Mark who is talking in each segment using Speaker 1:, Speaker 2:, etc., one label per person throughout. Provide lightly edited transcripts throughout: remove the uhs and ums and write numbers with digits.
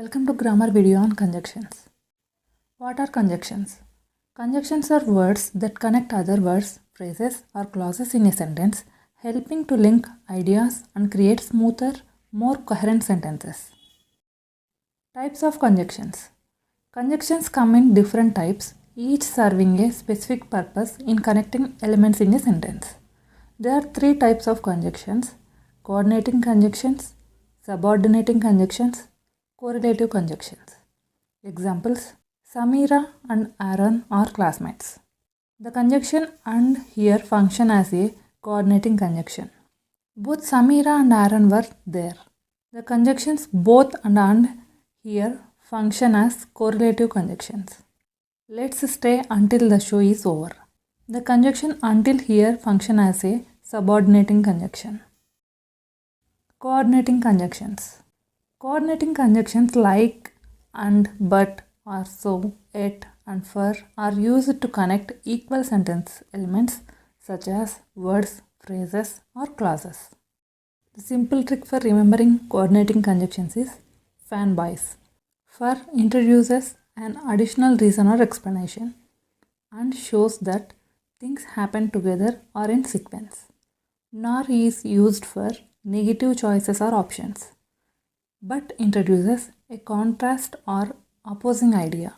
Speaker 1: Welcome to grammar video on conjunctions. What are conjunctions? Conjunctions are words that connect other words, phrases, or clauses in a sentence, helping to link ideas and create smoother, more coherent sentences. Types of conjunctions. Conjunctions come in different types, each serving a specific purpose in connecting elements in a sentence. There are three types of conjunctions: coordinating conjunctions, subordinating conjunctions, correlative conjunctions. Examples: Samira and Aaron are classmates. The conjunction and here function as a coordinating conjunction. Both Samira and Aaron were there. The conjunctions both and here function as correlative conjunctions. Let's stay until the show is over. The conjunction until here function as a subordinating conjunction. Coordinating conjunctions. Coordinating conjunctions like and, but, or, so, yet, and for are used to connect equal sentence elements such as words, phrases, or clauses. The simple trick for remembering coordinating conjunctions is fanboys. For introduces an additional reason or explanation and shows that things happen together or in sequence. Nor is used for negative choices or options, but introduces a contrast or opposing idea,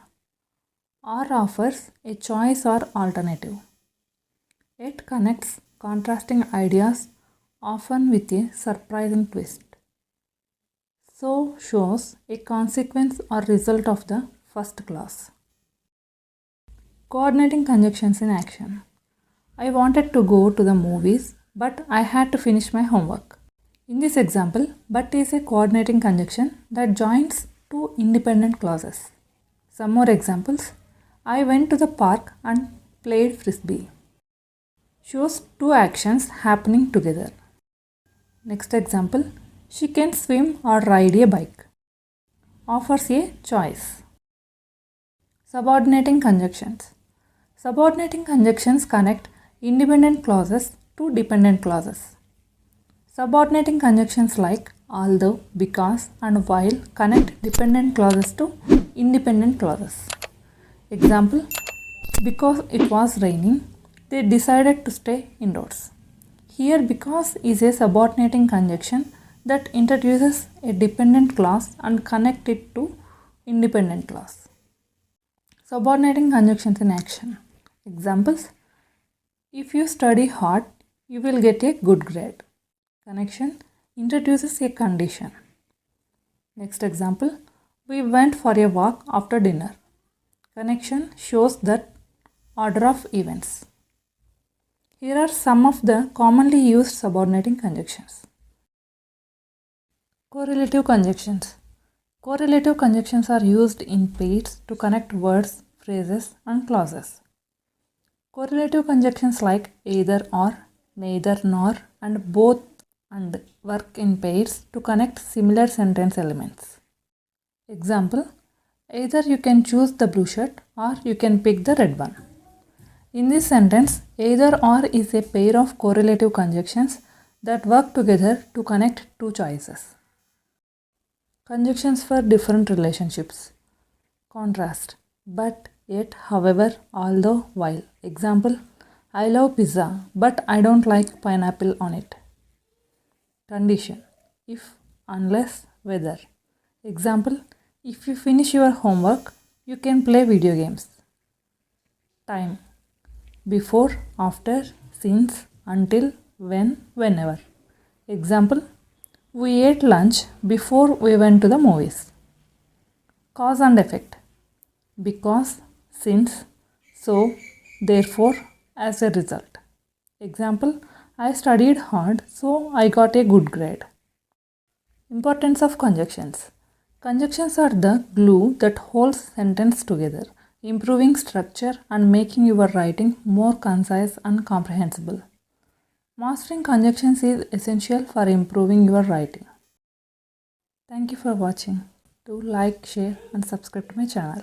Speaker 1: or offers a choice or alternative. It connects contrasting ideas, often with a surprising twist. So shows a consequence or result of the first clause. Coordinating conjunctions in action. I wanted to go to the movies, but I had to finish my homework. In this example, but is a coordinating conjunction that joins two independent clauses. Some more examples. I went to the park and played frisbee. Shows two actions happening together. Next example. She can swim or ride a bike. Offers a choice. Subordinating conjunctions. Subordinating conjunctions connect independent clauses to dependent clauses. Subordinating conjunctions like although, because, and while connect dependent clauses to independent clauses. Example: because it was raining, they decided to stay indoors. Here, because is a subordinating conjunction that introduces a dependent clause and connect it to independent clause. Subordinating conjunctions in action. Examples: if you study hard, you will get a good grade. Connection introduces a condition. Next example: we went for a walk after dinner. Connection shows that order of events. Here are some of the commonly used subordinating conjunctions. Correlative conjunctions. Correlative conjunctions are used in pairs to connect words, phrases, and clauses. Correlative conjunctions like either or, neither nor, and both and work in pairs to connect similar sentence elements. Example: either you can choose the blue shirt or you can pick the red one. In this sentence, either or is a pair of correlative conjunctions that work together to connect two choices. Conjunctions for different relationships. Contrast: but, yet, however, although, while. Example: I love pizza, but I don't like pineapple on it. Condition: if, unless, whether. Example: if you finish your homework, you can play video games. Time: before, after, since, until, when, whenever. Example: we ate lunch before we went to the movies. Cause and effect: because, since, so, therefore, as a result. Example: I studied hard, so I got a good grade. Importance of conjunctions. Conjunctions are the glue that holds sentences together, improving structure and making your writing more concise and comprehensible. Mastering conjunctions is essential for improving your writing. Thank you for watching. Do like, share, and subscribe to my channel.